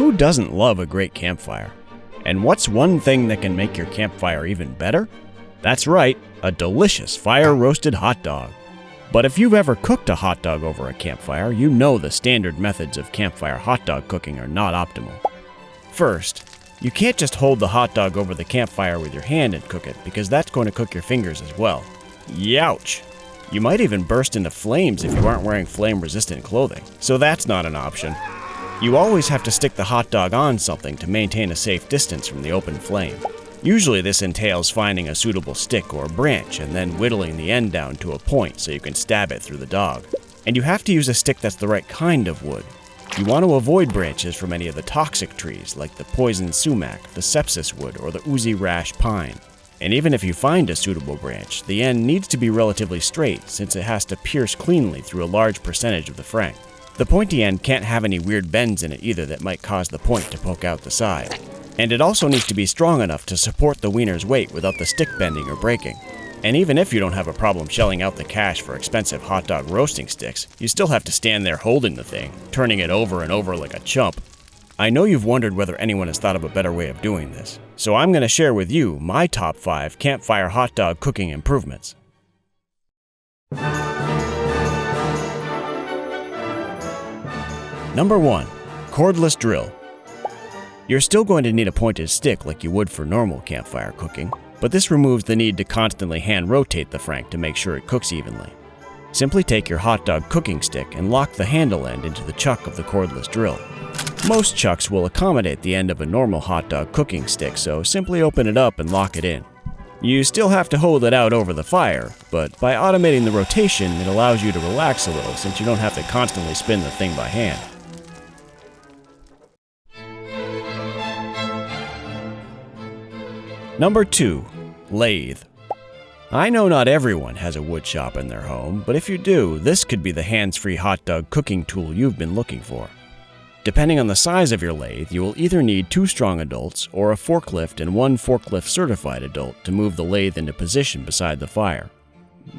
Who doesn't love a great campfire? And what's one thing that can make your campfire even better? That's right, a delicious fire-roasted hot dog. But if you've ever cooked a hot dog over a campfire, you know the standard methods of campfire hot dog cooking are not optimal. First, you can't just hold the hot dog over the campfire with your hand and cook it, because that's going to cook your fingers as well. Youch! You might even burst into flames if you aren't wearing flame-resistant clothing, so that's not an option. You always have to stick the hot dog on something to maintain a safe distance from the open flame. Usually this entails finding a suitable stick or branch and then whittling the end down to a point so you can stab it through the dog. And you have to use a stick that's the right kind of wood. You want to avoid branches from any of the toxic trees like the poison sumac, the sepsis wood, or the oozy rash pine. And even if you find a suitable branch, the end needs to be relatively straight since it has to pierce cleanly through a large percentage of the frank. The pointy end can't have any weird bends in it either that might cause the point to poke out the side. And it also needs to be strong enough to support the wiener's weight without the stick bending or breaking. And even if you don't have a problem shelling out the cash for expensive hot dog roasting sticks, you still have to stand there holding the thing, turning it over and over like a chump. I know you've wondered whether anyone has thought of a better way of doing this, so I'm going to share with you my top 5 campfire hot dog cooking improvements. Number 1. Cordless Drill. You're still going to need a pointed stick like you would for normal campfire cooking, but this removes the need to constantly hand rotate the frank to make sure it cooks evenly. Simply take your hot dog cooking stick and lock the handle end into the chuck of the cordless drill. Most chucks will accommodate the end of a normal hot dog cooking stick, so simply open it up and lock it in. You still have to hold it out over the fire, but by automating the rotation, it allows you to relax a little since you don't have to constantly spin the thing by hand. Number 2. Lathe. I know not everyone has a wood shop in their home, but if you do, this could be the hands-free hot dog cooking tool you've been looking for. Depending on the size of your lathe, you will either need 2 strong adults or a forklift and 1 forklift-certified adult to move the lathe into position beside the fire.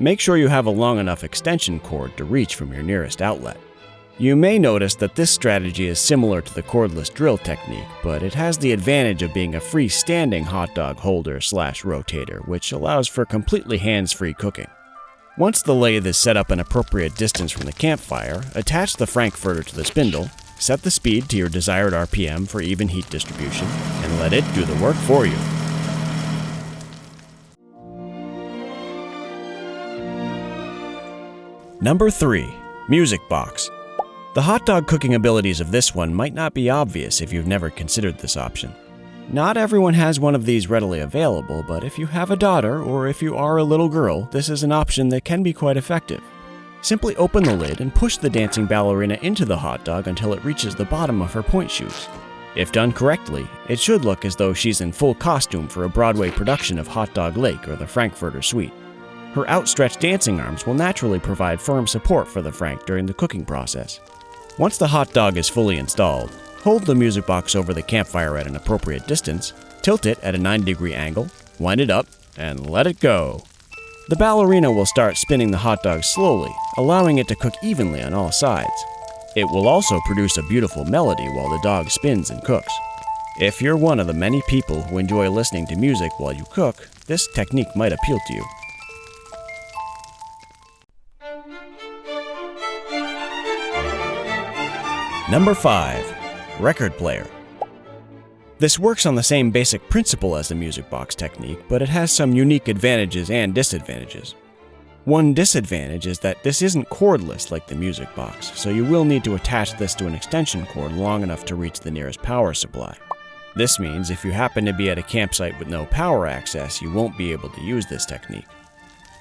Make sure you have a long enough extension cord to reach from your nearest outlet. You may notice that this strategy is similar to the cordless drill technique, but it has the advantage of being a freestanding hot dog holder/rotator, which allows for completely hands-free cooking. Once the lathe is set up an appropriate distance from the campfire, attach the frankfurter to the spindle, set the speed to your desired RPM for even heat distribution, and let it do the work for you. Number 3. Music box. The hot dog cooking abilities of this one might not be obvious if you've never considered this option. Not everyone has one of these readily available, but if you have a daughter or if you are a little girl, this is an option that can be quite effective. Simply open the lid and push the dancing ballerina into the hot dog until it reaches the bottom of her point shoes. If done correctly, it should look as though she's in full costume for a Broadway production of Hot Dog Lake or the Frankfurter Suite. Her outstretched dancing arms will naturally provide firm support for the frank during the cooking process. Once the hot dog is fully installed, hold the music box over the campfire at an appropriate distance, tilt it at a 90-degree angle, wind it up, and let it go. The ballerina will start spinning the hot dog slowly, allowing it to cook evenly on all sides. It will also produce a beautiful melody while the dog spins and cooks. If you're one of the many people who enjoy listening to music while you cook, this technique might appeal to you. Number 5. Record player. This works on the same basic principle as the music box technique, but it has some unique advantages and disadvantages. One disadvantage is that this isn't cordless like the music box, so you will need to attach this to an extension cord long enough to reach the nearest power supply. This means if you happen to be at a campsite with no power access, you won't be able to use this technique.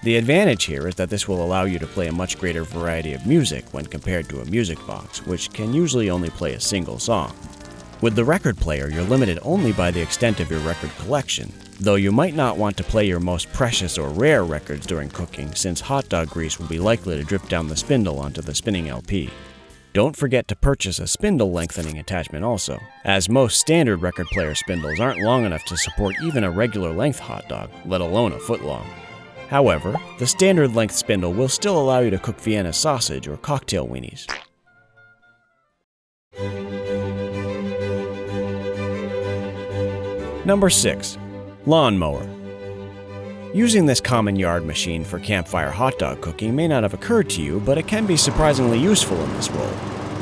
The advantage here is that this will allow you to play a much greater variety of music when compared to a music box, which can usually only play a single song. With the record player, you're limited only by the extent of your record collection, though you might not want to play your most precious or rare records during cooking since hot dog grease will be likely to drip down the spindle onto the spinning LP. Don't forget to purchase a spindle lengthening attachment also, as most standard record player spindles aren't long enough to support even a regular length hot dog, let alone a foot long. However, the standard length spindle will still allow you to cook Vienna sausage or cocktail weenies. Number 6. Lawnmower. Using this common yard machine for campfire hot dog cooking may not have occurred to you, but it can be surprisingly useful in this role.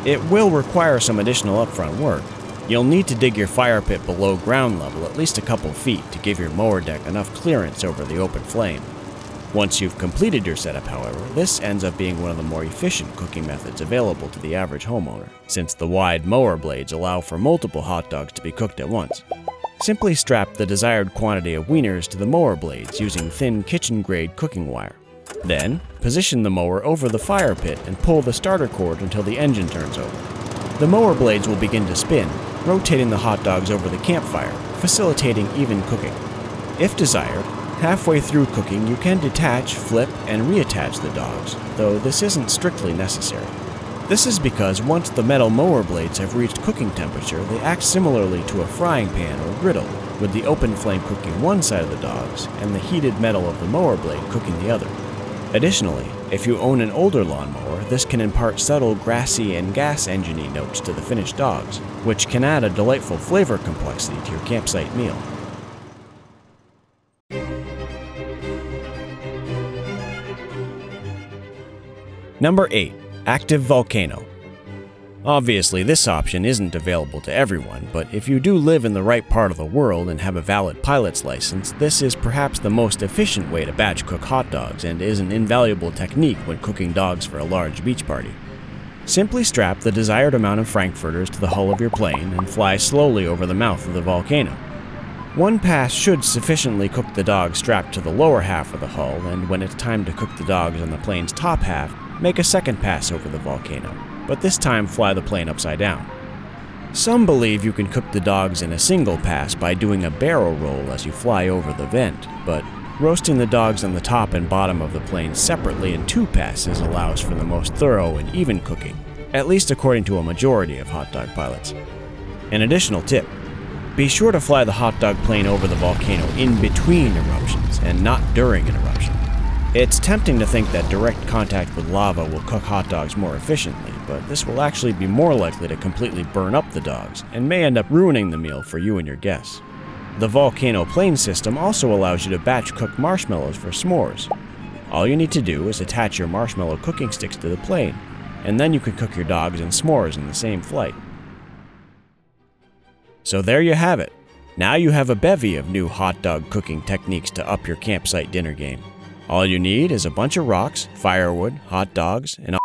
It will require some additional upfront work. You'll need to dig your fire pit below ground level at least a couple feet to give your mower deck enough clearance over the open flame. Once you've completed your setup, however, this ends up being one of the more efficient cooking methods available to the average homeowner, since the wide mower blades allow for multiple hot dogs to be cooked at once. Simply strap the desired quantity of wieners to the mower blades using thin kitchen-grade cooking wire. Then, position the mower over the fire pit and pull the starter cord until the engine turns over. The mower blades will begin to spin, rotating the hot dogs over the campfire, facilitating even cooking. If desired, halfway through cooking you can detach, flip, and reattach the dogs, though this isn't strictly necessary. This is because once the metal mower blades have reached cooking temperature, they act similarly to a frying pan or griddle, with the open flame cooking one side of the dogs and the heated metal of the mower blade cooking the other. Additionally, if you own an older lawnmower, this can impart subtle grassy and gas engine-y notes to the finished dogs, which can add a delightful flavor complexity to your campsite meal. Number 8. Active Volcano. Obviously, this option isn't available to everyone, but if you do live in the right part of the world and have a valid pilot's license, this is perhaps the most efficient way to batch cook hot dogs and is an invaluable technique when cooking dogs for a large beach party. Simply strap the desired amount of frankfurters to the hull of your plane and fly slowly over the mouth of the volcano. One pass should sufficiently cook the dogs strapped to the lower half of the hull, and when it's time to cook the dogs on the plane's top half, make a second pass over the volcano, but this time fly the plane upside down. Some believe you can cook the dogs in a single pass by doing a barrel roll as you fly over the vent, but roasting the dogs on the top and bottom of the plane separately in 2 passes allows for the most thorough and even cooking, at least according to a majority of hot dog pilots. An additional tip: be sure to fly the hot dog plane over the volcano in between eruptions and not during an eruption. It's tempting to think that direct contact with lava will cook hot dogs more efficiently, but this will actually be more likely to completely burn up the dogs and may end up ruining the meal for you and your guests. The volcano plane system also allows you to batch cook marshmallows for s'mores. All you need to do is attach your marshmallow cooking sticks to the plane, and then you can cook your dogs and s'mores in the same flight. So there you have it. Now you have a bevy of new hot dog cooking techniques to up your campsite dinner game. All you need is a bunch of rocks, firewood, hot dogs, and